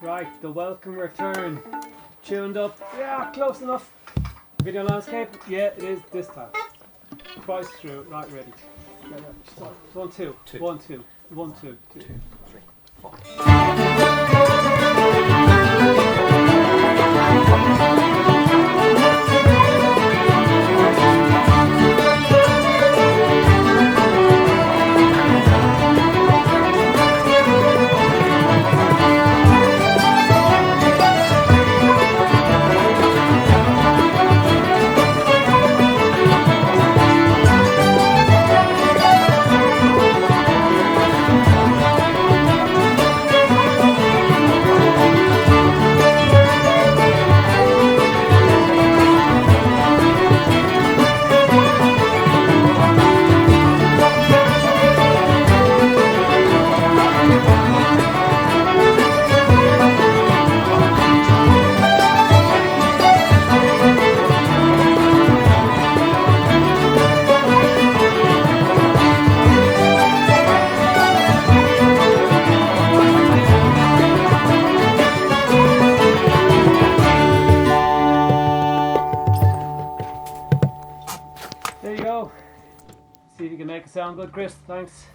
Right, the welcome return. Tuned up. Yeah, close enough. Video landscape. Yeah, it is this time. Twice through. Right, ready. Yeah. Start. 1, 2. 1, 2. 1, 2. 2, 3, 4. There you go. See if you can make it sound good, Chris. Thanks.